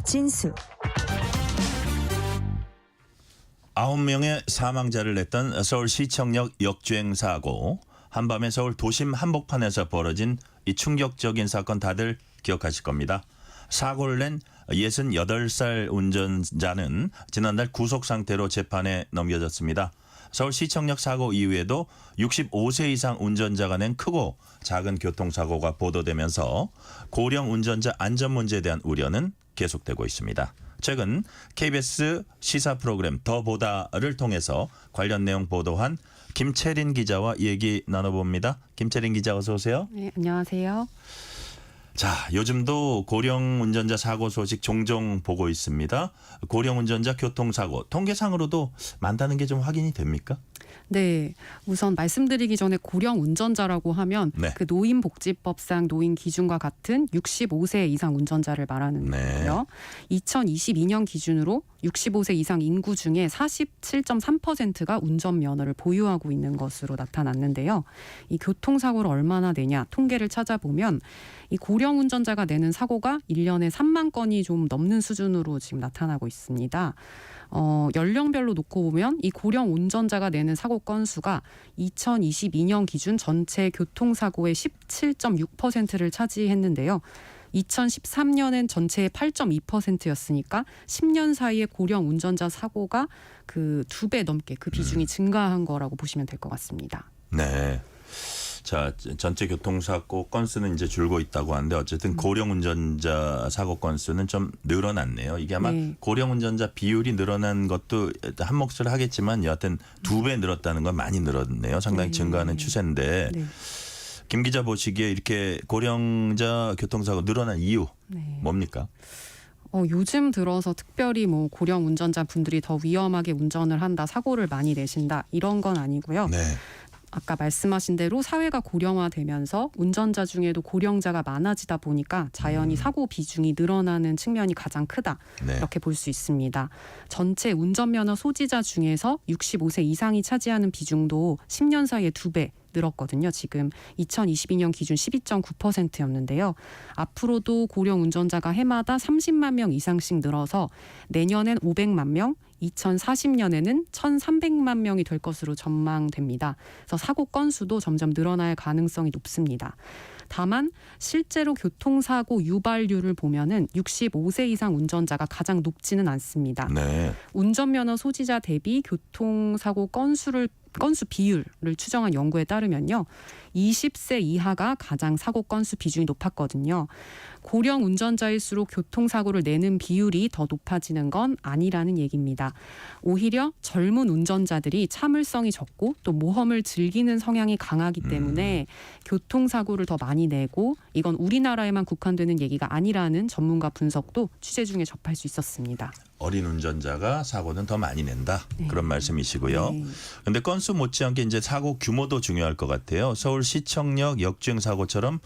진수. 9명의 사망자를 냈던 서울시청역 역주행 사고. 한밤에 서울 도심 한복판에서 벌어진 이 충격적인 사건 다들 기억하실 겁니다. 사고를 낸 68살 운전자는 지난달 구속 상태로 재판에 넘겨졌습니다. 서울시청역 사고 이후에도 65세 이상 운전자가 낸 크고 작은 교통사고가 보도되면서 고령 운전자 안전 문제에 대한 우려는 계속되고 있습니다. 최근 KBS 시사 프로그램 더 보다를 통해서 관련 내용 보도한 김채린 기자와 얘기 나눠봅니다. 김채린 기자 어서 오세요. 네, 안녕하세요. 자, 요즘도 고령 운전자 사고 소식 종종 보고 있습니다. 고령 운전자 교통사고 통계상으로도 많다는 게 좀 확인이 됩니까? 네, 우선 말씀드리기 전에 고령 운전자라고 하면 네. 그 노인복지법상 노인 기준과 같은 65세 이상 운전자를 말하는 거고요. 2022년 기준으로 65세 이상 인구 중에 47.3%가 운전면허를 보유하고 있는 것으로 나타났는데요. 이 교통사고를 얼마나 내냐 통계를 찾아보면 이 고령 운전자가 내는 사고가 1년에 3만 건이 좀 넘는 수준으로 지금 나타나고 있습니다. 연령별로 놓고 보면 이 고령 운전자가 내는 사고 건수가 2022년 기준 전체 교통사고의 17.6%를 차지했는데요. 2013년엔 전체의 8.2%였으니까 10년 사이에 고령 운전자 사고가 그 2배 넘게 그 비중이 증가한 거라고 보시면 될 것 같습니다. 네. 자, 전체 교통사고 건수는 이제 줄고 있다고 하는데 어쨌든 고령 운전자 사고 건수는 좀 늘어났네요. 이게 아마 네. 고령 운전자 비율이 늘어난 것도 한 몫을 하겠지만 여하튼 2배 늘었다는 건 많이 늘었네요. 상당히 네. 증가하는 추세인데 네. 김 기자 보시기에 이렇게 고령자 교통사고 늘어난 이유 네. 뭡니까? 요즘 들어서 특별히 뭐 고령 운전자 분들이 더 위험하게 운전을 한다, 사고를 많이 내신다 이런 건 아니고요. 네. 아까 말씀하신 대로 사회가 고령화되면서 운전자 중에도 고령자가 많아지다 보니까 자연히 사고 비중이 늘어나는 측면이 가장 크다. 네. 이렇게 볼 수 있습니다. 전체 운전면허 소지자 중에서 65세 이상이 차지하는 비중도 10년 사이에 2배 늘었거든요. 지금 2022년 기준 12.9%였는데요. 앞으로도 고령 운전자가 해마다 30만 명 이상씩 늘어서 내년엔 500만 명, 2040년에는 1,300만 명이 될 것으로 전망됩니다. 그래서 사고 건수도 점점 늘어날 가능성이 높습니다. 다만 실제로 교통사고 유발률을 보면은 65세 이상 운전자가 가장 높지는 않습니다. 네. 운전면허 소지자 대비 교통사고 건수 비율을 추정한 연구에 따르면요. 20세 이하가 가장 사고 건수 비중이 높았거든요. 고령 운전자일수록 교통사고를 내는 비율이 더 높아지는 건 아니라는 얘기입니다. 오히려 젊은 운전자들이 참을성이 적고 또 모험을 즐기는 성향이 강하기 때문에 교통사고를 더 많이 내고 이건 우리나라에만 국한되는 얘기가 아니라는 전문가 분석도 취재 중에 접할 수 있었습니다. 어린 운전자가 사고는 더 많이 낸다. 네. 그런 말씀이시고요. 그런데 건수 못지않게 이제 사고 규모도 중요할 것 같아요. 서울시청역 역주행 사고처럼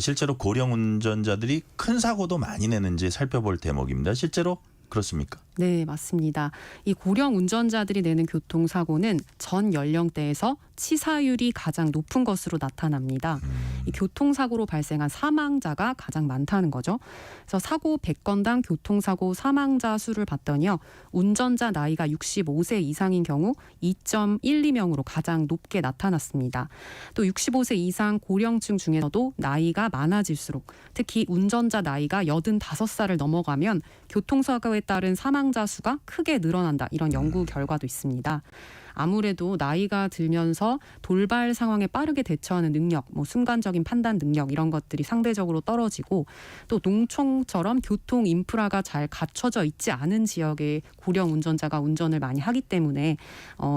실제로 고령 운전자들이 큰 사고도 많이 내는지 살펴볼 대목입니다. 실제로 그렇습니까? 네, 맞습니다. 이 고령 운전자들이 내는 교통사고는 전 연령대에서 치사율이 가장 높은 것으로 나타납니다. 이 교통사고로 발생한 사망자가 가장 많다는 거죠. 그래서 사고 100건당 교통사고 사망자 수를 봤더니요. 운전자 나이가 65세 이상인 경우 2.12명으로 가장 높게 나타났습니다. 또 65세 이상 고령층 중에서도 나이가 많아질수록 특히 운전자 나이가 85살을 넘어가면 교통사고에 따른 사망자 수가 크게 늘어난다. 이런 연구 결과도 있습니다. 아무래도 나이가 들면서 돌발 상황에 빠르게 대처하는 능력, 뭐 순간적인 판단 능력 이런 것들이 상대적으로 떨어지고 또 농촌처럼 교통 인프라가 잘 갖춰져 있지 않은 지역의 고령 운전자가 운전을 많이 하기 때문에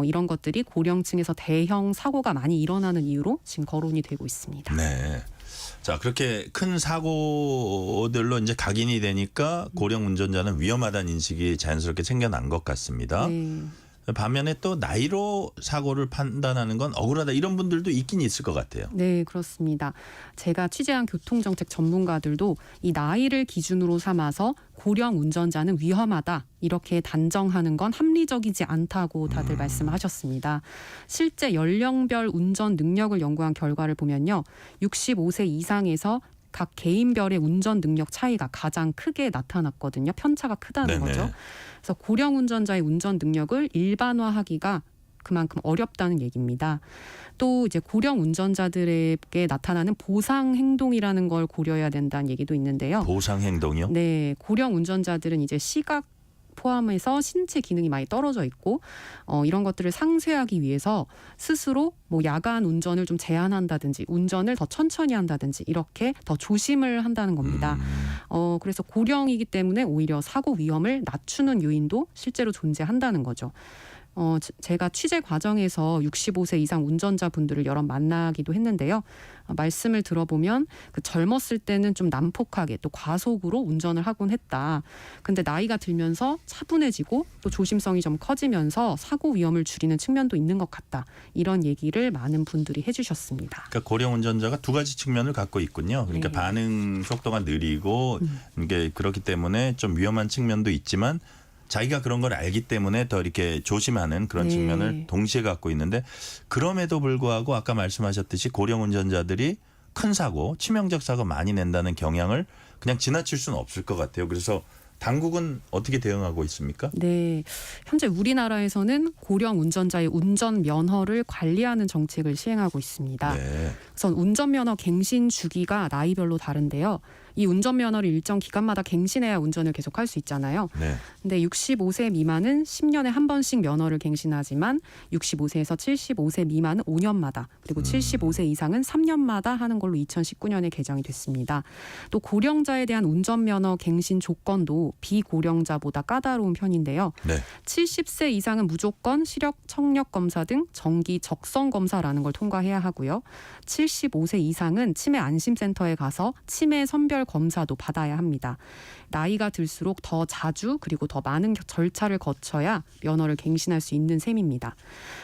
이런 것들이 고령층에서 대형 사고가 많이 일어나는 이유로 지금 거론이 되고 있습니다. 네. 자, 그렇게 큰 사고들로 이제 각인이 되니까 고령 운전자는 위험하다는 인식이 자연스럽게 생겨난 것 같습니다. 네. 반면에 또 나이로 사고를 판단하는 건 억울하다 이런 분들도 있긴 있을 것 같아요. 네, 그렇습니다. 제가 취재한 교통정책 전문가들도 이 나이를 기준으로 삼아서 고령 운전자는 위험하다 이렇게 단정하는 건 합리적이지 않다고 다들 말씀하셨습니다. 실제 연령별 운전 능력을 연구한 결과를 보면요. 65세 이상에서 각 개인별의 운전 능력 차이가 가장 크게 나타났거든요. 편차가 크다는 네네. 거죠. 그래서 고령 운전자의 운전 능력을 일반화하기가 그만큼 어렵다는 얘기입니다. 또 이제 고령 운전자들에게 나타나는 보상 행동이라는 걸 고려해야 된다는 얘기도 있는데요. 보상 행동이요? 네, 고령 운전자들은 이제 시각 포함해서 신체 기능이 많이 떨어져 있고 이런 것들을 상쇄하기 위해서 스스로 뭐 야간 운전을 좀 제한한다든지 운전을 더 천천히 한다든지 이렇게 더 조심을 한다는 겁니다. 그래서 고령이기 때문에 오히려 사고 위험을 낮추는 요인도 실제로 존재한다는 거죠. 제가 취재 과정에서 65세 이상 운전자분들을 여러 만나기도 했는데요. 말씀을 들어보면 그 젊었을 때는 좀 난폭하게 또 과속으로 운전을 하곤 했다. 근데 나이가 들면서 차분해지고 또 조심성이 좀 커지면서 사고 위험을 줄이는 측면도 있는 것 같다. 이런 얘기를 많은 분들이 해주셨습니다. 그러니까 고령 운전자가 두 가지 측면을 갖고 있군요. 그러니까 네. 반응 속도가 느리고 이게 그렇기 때문에 좀 위험한 측면도 있지만 자기가 그런 걸 알기 때문에 더 이렇게 조심하는 그런 네. 측면을 동시에 갖고 있는데 그럼에도 불구하고 아까 말씀하셨듯이 고령 운전자들이 큰 사고, 치명적 사고 많이 낸다는 경향을 그냥 지나칠 수는 없을 것 같아요. 그래서 당국은 어떻게 대응하고 있습니까? 네, 현재 우리나라에서는 고령 운전자의 운전 면허를 관리하는 정책을 시행하고 있습니다. 네. 우선 운전면허 갱신 주기가 나이별로 다른데요. 이 운전면허를 일정 기간마다 갱신해야 운전을 계속할 수 있잖아요. 네. 근데 65세 미만은 10년에 한 번씩 면허를 갱신하지만 65세에서 75세 미만은 5년마다 그리고 75세 이상은 3년마다 하는 걸로 2019년에 개정이 됐습니다. 또 고령자에 대한 운전면허 갱신 조건도 비고령자보다 까다로운 편인데요. 네. 70세 이상은 무조건 시력 청력 검사 등 정기 적성 검사라는 걸 통과해야 하고요. 75세 이상은 치매 안심센터에 가서 치매 선별 검사도 받아야 합니다. 나이가 들수록 더 자주 그리고 더 많은 절차를 거쳐야 면허를 갱신할 수 있는 셈입니다.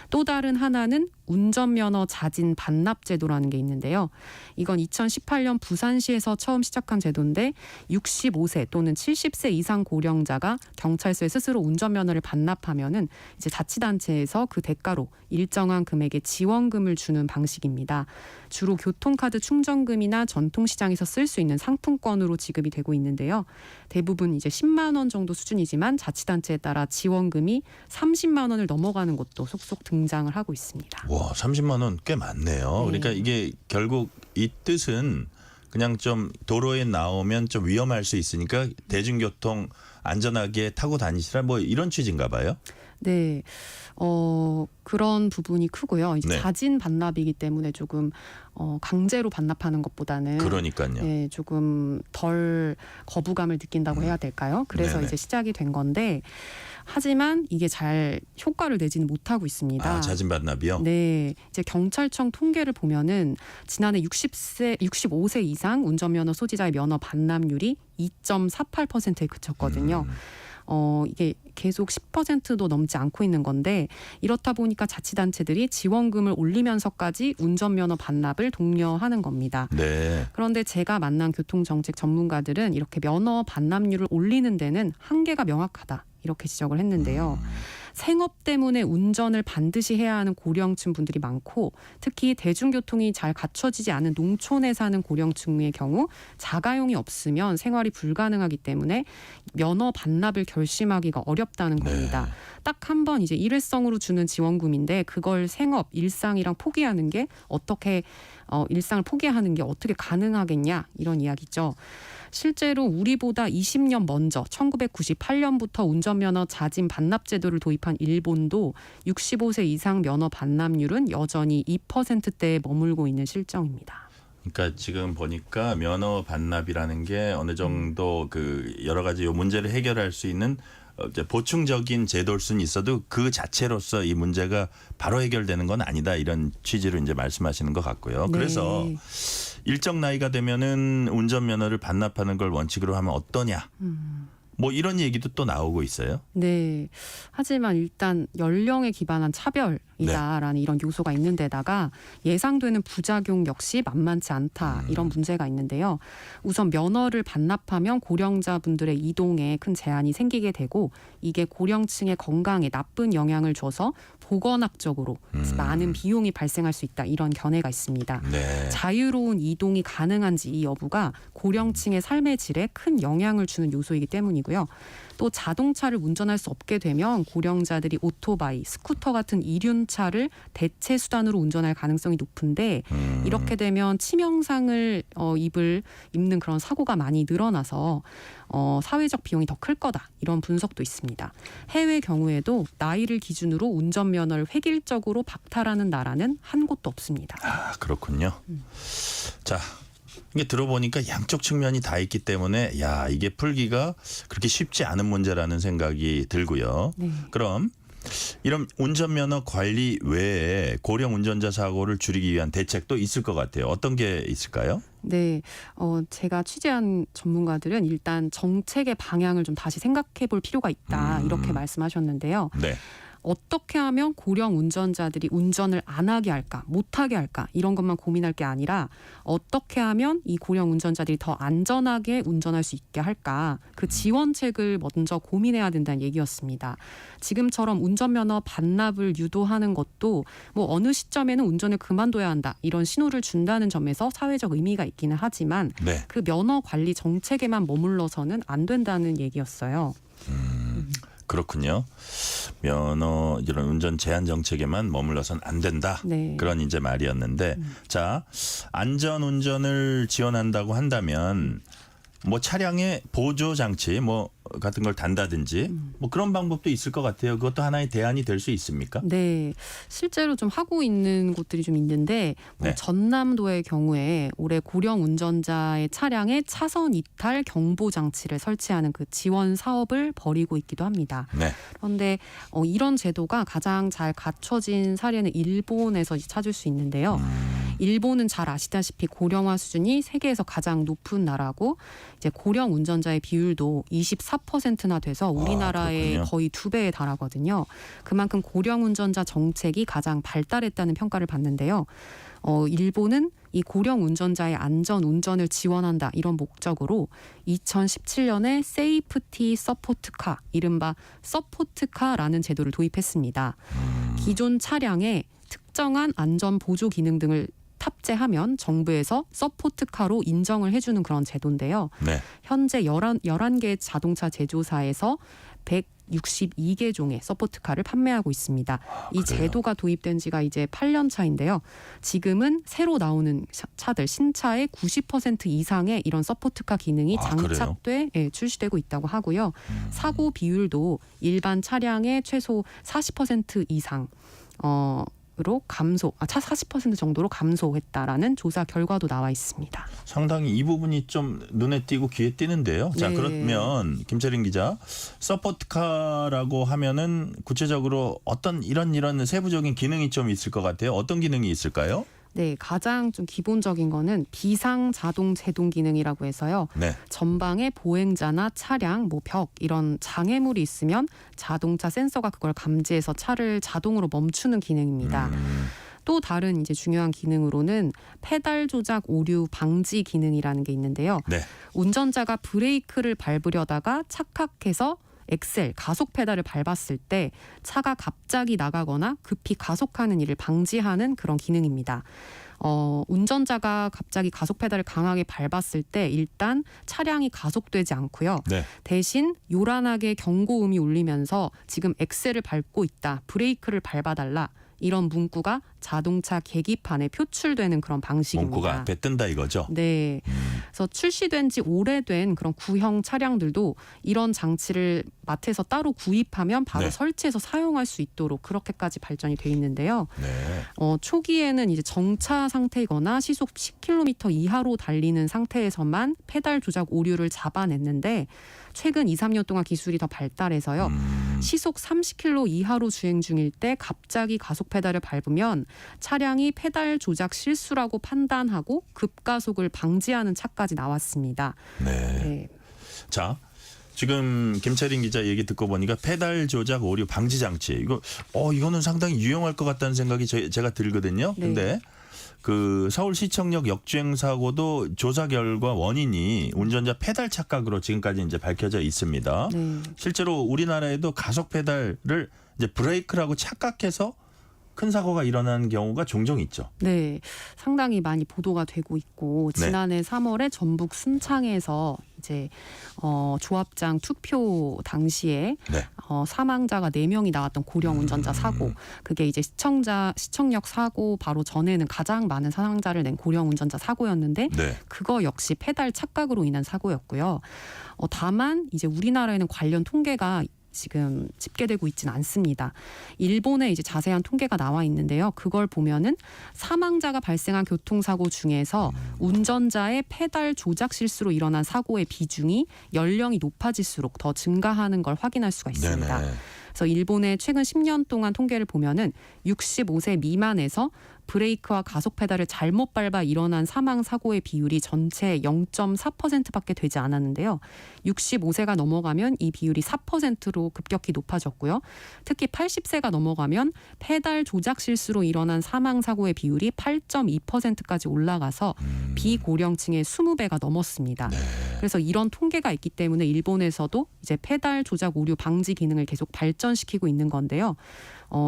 또 다른 하나는 운전면허 자진 반납 제도라는 게 있는데요. 이건 2018년 부산시에서 처음 시작한 제도인데 65세 또는 70세 이상 고령자가 경찰서에 스스로 운전면허를 반납하면은 이제 자치단체에서 그 대가로 일정한 금액의 지원금을 주는 방식입니다. 주로 교통카드 충전금이나 전통시장에서 쓸 수 있는 상품권으로 지급이 되고 있는데요. 대부분 이제 10만 원 정도 수준이지만 자치단체에 따라 지원금이 30만 원을 넘어가는 곳도 속속 등장을 하고 있습니다. 와, 30만 원 꽤 많네요. 네. 그러니까 이게 결국 이 뜻은 그냥 좀 도로에 나오면 좀 위험할 수 있으니까 대중교통 안전하게 타고 다니시라 뭐 이런 취지인가 봐요. 네, 그런 부분이 크고요. 이제 네. 자진 반납이기 때문에 조금 강제로 반납하는 것보다는 그러니까요. 네, 조금 덜 거부감을 느낀다고 해야 될까요? 그래서 네네. 이제 시작이 된 건데 하지만 이게 잘 효과를 내지는 못하고 있습니다. 아, 자진 반납이요? 네, 이제 경찰청 통계를 보면은 지난해 65세 이상 운전면허 소지자의 면허 반납률이 2.48%에 그쳤거든요. 이게 계속 10%도 넘지 않고 있는 건데 이렇다 보니까 자치단체들이 지원금을 올리면서까지 운전면허 반납을 독려하는 겁니다. 네. 그런데 제가 만난 교통정책 전문가들은 이렇게 면허 반납률을 올리는 데는 한계가 명확하다. 이렇게 지적을 했는데요. 생업 때문에 운전을 반드시 해야 하는 고령층 분들이 많고 특히 대중교통이 잘 갖춰지지 않은 농촌에 사는 고령층의 경우 자가용이 없으면 생활이 불가능하기 때문에 면허 반납을 결심하기가 어렵다는 겁니다. 딱 한 번 이제 일회성으로 주는 지원금인데 그걸 생업, 일상이랑 포기하는 게 어떻게 일상을 포기하는 게 어떻게 가능하겠냐 이런 이야기죠. 실제로 우리보다 20년 먼저 1998년부터 운전면허 자진 반납 제도를 도입한 일본도 65세 이상 면허 반납률은 여전히 2%대에 머물고 있는 실정입니다. 그러니까 지금 보니까 면허 반납이라는 게 어느 정도 그 여러 가지 요 문제를 해결할 수 있는 이제 보충적인 제도일 수는 있어도 그 자체로서 이 문제가 바로 해결되는 건 아니다 이런 취지로 이제 말씀하시는 것 같고요. 네. 그래서 일정 나이가 되면은 운전면허를 반납하는 걸 원칙으로 하면 어떠냐? 뭐 이런 얘기도 또 나오고 있어요. 네. 하지만 일단 연령에 기반한 차별이다라는 이런 요소가 있는 데다가 예상되는 부작용 역시 만만치 않다. 이런 문제가 있는데요. 우선 면허를 반납하면 고령자분들의 이동에 큰 제한이 생기게 되고 이게 고령층의 건강에 나쁜 영향을 줘서 보건학적으로 많은 비용이 발생할 수 있다. 이런 견해가 있습니다. 네. 자유로운 이동이 가능한지 이 여부가 고령층의 삶의 질에 큰 영향을 주는 요소이기 때문이고요. 또 자동차를 운전할 수 없게 되면 고령자들이 오토바이, 스쿠터 같은 이륜차를 대체 수단으로 운전할 가능성이 높은데 이렇게 되면 치명상을 입는 그런 사고가 많이 늘어나서 사회적 비용이 더 클 거다. 이런 분석도 있습니다. 해외 경우에도 나이를 기준으로 운전면허를 획일적으로 박탈하는 나라는 한 곳도 없습니다. 아, 그렇군요. 자, 이게 들어보니까 양쪽 측면이 다 있기 때문에 야, 이게 풀기가 그렇게 쉽지 않은 문제라는 생각이 들고요. 네. 그럼 이런 운전면허 관리 외에 고령 운전자 사고를 줄이기 위한 대책도 있을 것 같아요. 어떤 게 있을까요? 네, 제가 취재한 전문가들은 일단 정책의 방향을 좀 다시 생각해 볼 필요가 있다. 이렇게 말씀하셨는데요. 네. 어떻게 하면 고령 운전자들이 운전을 안 하게 할까, 못 하게 할까 이런 것만 고민할 게 아니라 어떻게 하면 이 고령 운전자들이 더 안전하게 운전할 수 있게 할까 그 지원책을 먼저 고민해야 된다는 얘기였습니다. 지금처럼 운전면허 반납을 유도하는 것도 뭐 어느 시점에는 운전을 그만둬야 한다 이런 신호를 준다는 점에서 사회적 의미가 있기는 하지만 네. 그 면허 관리 정책에만 머물러서는 안 된다는 얘기였어요. 그렇군요. 면허 이런 운전 제한 정책에만 머물러선 안 된다. 네. 그런 이제 말이었는데 자, 안전 운전을 지원한다고 한다면 뭐 차량의 보조 장치 뭐 같은 걸 단다든지 뭐 그런 방법도 있을 것 같아요. 그것도 하나의 대안이 될 수 있습니까? 네, 실제로 좀 하고 있는 곳들이 좀 있는데 뭐 네. 전남도의 경우에 올해 고령 운전자의 차량에 차선 이탈 경보 장치를 설치하는 그 지원 사업을 벌이고 있기도 합니다. 네. 그런데 이런 제도가 가장 잘 갖춰진 사례는 일본에서 찾을 수 있는데요. 일본은 잘 아시다시피 고령화 수준이 세계에서 가장 높은 나라고 이제 고령 운전자의 비율도 24%나 돼서 우리나라의 그렇군요. 거의 2배에 달하거든요. 그만큼 고령 운전자 정책이 가장 발달했다는 평가를 받는데요. 일본은 이 고령 운전자의 안전 운전을 지원한다 이런 목적으로 2017년에 세이프티 서포트카 이른바 서포트카라는 제도를 도입했습니다. 기존 차량에 특정한 안전 보조 기능 등을 탑재하면 정부에서 서포트카로 인정을 해주는 그런 제도인데요. 네. 현재 11개 자동차 제조사에서 162개 종의 서포트카를 판매하고 있습니다. 이 그래요? 제도가 도입된 지가 이제 8년 차인데요. 지금은 새로 나오는 차들 신차의 90% 이상의 이런 서포트카 기능이 장착돼 출시되고 있다고 하고요. 사고 비율도 일반 차량의 최소 40% 이상 로 40% 정도로 감소했다라는 조사 결과도 나와 있습니다. 상당히 이 부분이 좀 눈에 띄고 귀에 띄는데요. 자, 네. 그러면 김철인 기자, 서포트카라고 하면은 구체적으로 어떤 이런 세부적인 기능이 좀 있을 것 같아요. 어떤 기능이 있을까요? 네, 가장 좀 기본적인 거는 비상 자동 제동 기능이라고 해서요. 네. 전방에 보행자나 차량, 벽 이런 장애물이 있으면 자동차 센서가 그걸 감지해서 차를 자동으로 멈추는 기능입니다. 또 다른 이제 중요한 기능으로는 페달 조작 오류 방지 기능이라는 게 있는데요. 네. 운전자가 브레이크를 밟으려다가 착각해서 엑셀, 가속 페달을 밟았을 때 차가 갑자기 나가거나 급히 가속하는 일을 방지하는 그런 기능입니다. 운전자가 갑자기 가속 페달을 강하게 밟았을 때 일단 차량이 가속되지 않고요. 네. 대신 요란하게 경고음이 울리면서 지금 엑셀을 밟고 있다, 브레이크를 밟아달라 이런 문구가 자동차 계기판에 표출되는 그런 방식입니다. 문구가 앞에 뜬다 이거죠. 네. 그래서 출시된 지 오래된 그런 구형 차량들도 이런 장치를 마트에서 따로 구입하면 바로 네. 설치해서 사용할 수 있도록 그렇게까지 발전이 돼 있는데요. 네. 초기에는 이제 정차 상태이거나 시속 10km 이하로 달리는 상태에서만 페달 조작 오류를 잡아냈는데 최근 2, 3년 동안 기술이 더 발달해서요. 시속 30km 이하로 주행 중일 때 갑자기 가속 페달을 밟으면 차량이 페달 조작 실수라고 판단하고 급가속을 방지하는 차까지 나왔습니다. 네. 네. 자, 지금 김채린 기자 얘기 듣고 보니까 페달 조작 오류 방지 장치 이거는 상당히 유용할 것 같다는 생각이 제가 들거든요. 네. 근데 그 서울시청역 역주행 사고도 조사 결과 원인이 운전자 페달 착각으로 지금까지 이제 밝혀져 있습니다. 네. 실제로 우리나라에도 가속 페달을 이제 브레이크라고 착각해서 큰 사고가 일어나는 경우가 종종 있죠. 네, 상당히 많이 보도가 되고 있고 네. 지난해 3월에 전북 순창에서 이제 조합장 투표 당시에 네. 사망자가 4명이 나왔던 고령 운전자 사고, 그게 이제 시청역 사고 바로 전에는 가장 많은 사망자를 낸 고령 운전자 사고였는데 네. 그거 역시 페달 착각으로 인한 사고였고요. 다만 이제 우리나라에는 관련 통계가 지금 집계되고 있지는 않습니다. 일본에 이제 자세한 통계가 나와 있는데요. 그걸 보면은 사망자가 발생한 교통사고 중에서 운전자의 페달 조작 실수로 일어난 사고의 비중이 연령이 높아질수록 더 증가하는 걸 확인할 수가 있습니다. 네네. 그래서 일본의 최근 10년 동안 통계를 보면은 65세 미만에서 브레이크와 가속 페달을 잘못 밟아 일어난 사망 사고의 비율이 전체 0.4%밖에 되지 않았는데요. 65세가 넘어가면 이 비율이 4%로 급격히 높아졌고요. 특히 80세가 넘어가면 페달 조작 실수로 일어난 사망 사고의 비율이 8.2%까지 올라가서 비고령층의 20배가 넘었습니다. 네. 그래서 이런 통계가 있기 때문에 일본에서도 이제 페달 조작 오류 방지 기능을 계속 발전시키고 있는 건데요.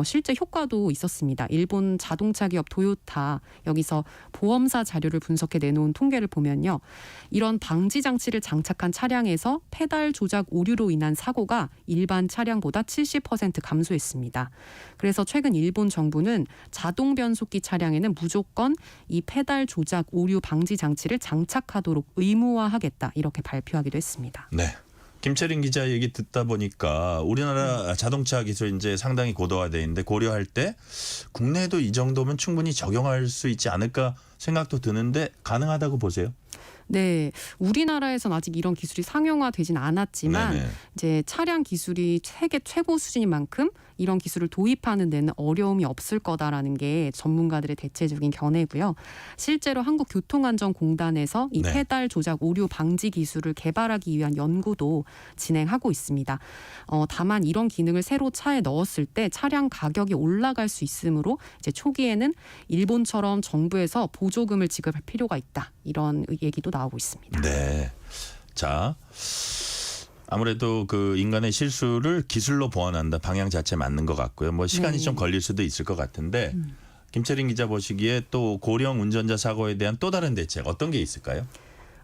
실제 효과도 있었습니다. 일본 자동차 기업 도요타 여기서 보험사 자료를 분석해 내놓은 통계를 보면요. 이런 방지 장치를 장착한 차량에서 페달 조작 오류로 인한 사고가 일반 차량보다 70% 감소했습니다. 그래서 최근 일본 정부는 자동 변속기 차량에는 무조건 이 페달 조작 오류 방지 장치를 장착하도록 의무화하겠다 이렇게 발표하기도 했습니다. 네. 김채린 기자 얘기 듣다 보니까 우리나라 자동차 기술 이제 상당히 고도화돼 있는데 고려할 때 국내에도 이 정도면 충분히 적용할 수 있지 않을까 생각도 드는데 가능하다고 보세요? 네, 우리나라에선 아직 이런 기술이 상용화되진 않았지만 네네. 이제 차량 기술이 세계 최고 수준인 만큼 이런 기술을 도입하는 데는 어려움이 없을 거다라는 게 전문가들의 대체적인 견해고요. 실제로 한국교통안전공단에서 이 네. 페달 조작 오류 방지 기술을 개발하기 위한 연구도 진행하고 있습니다. 다만 이런 기능을 새로 차에 넣었을 때 차량 가격이 올라갈 수 있으므로 이제 초기에는 일본처럼 정부에서 보조금을 지급할 필요가 있다. 이런 얘기도 나오고 있습니다. 네. 자, 아무래도 그 인간의 실수를 기술로 보완한다 방향 자체 맞는 것 같고요. 뭐 시간이 네. 좀 걸릴 수도 있을 것 같은데 김채린 기자 보시기에 또 고령 운전자 사고에 대한 또 다른 대책 어떤 게 있을까요?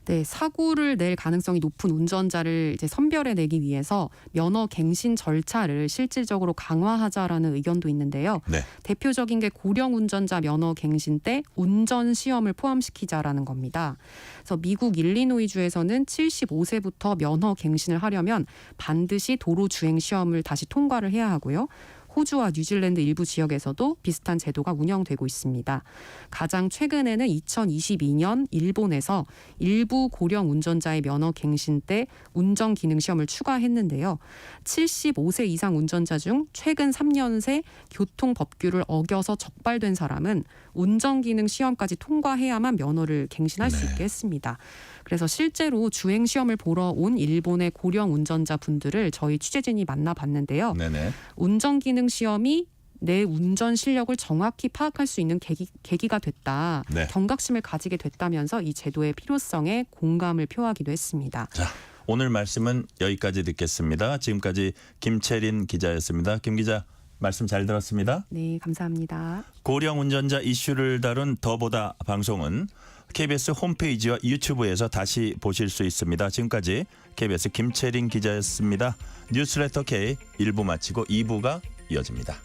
네, 사고를 낼 가능성이 높은 운전자를 이제 선별해내기 위해서 면허 갱신 절차를 실질적으로 강화하자라는 의견도 있는데요. 네. 대표적인 게 고령 운전자 면허 갱신 때 운전 시험을 포함시키자라는 겁니다. 그래서 미국 일리노이주에서는 75세부터 면허 갱신을 하려면 반드시 도로 주행 시험을 다시 통과를 해야 하고요. 호주와 뉴질랜드 일부 지역에서도 비슷한 제도가 운영되고 있습니다. 가장 최근에는 2022년 일본에서 일부 고령 운전자의 면허 갱신 때 운전 기능 시험을 추가했는데요. 75세 이상 운전자 중 최근 3년 새 교통 법규를 어겨서 적발된 사람은 운전 기능 시험까지 통과해야만 면허를 갱신할 수 있게 했습니다. 그래서 실제로 주행 시험을 보러 온 일본의 고령 운전자 분들을 저희 취재진이 만나봤는데요. 네네. 운전 기능 시험이 내 운전 실력을 정확히 파악할 수 있는 계기가 됐다. 네. 경각심을 가지게 됐다면서 이 제도의 필요성에 공감을 표하기도 했습니다. 자, 오늘 말씀은 여기까지 듣겠습니다. 지금까지 김채린 기자였습니다. 김 기자 말씀 잘 들었습니다. 네, 감사합니다. 고령 운전자 이슈를 다룬 더보다 방송은 KBS 홈페이지와 유튜브에서 다시 보실 수 있습니다. 지금까지 KBS 김채린 기자였습니다. 뉴스레터 K 1부 마치고 2부가 이어집니다.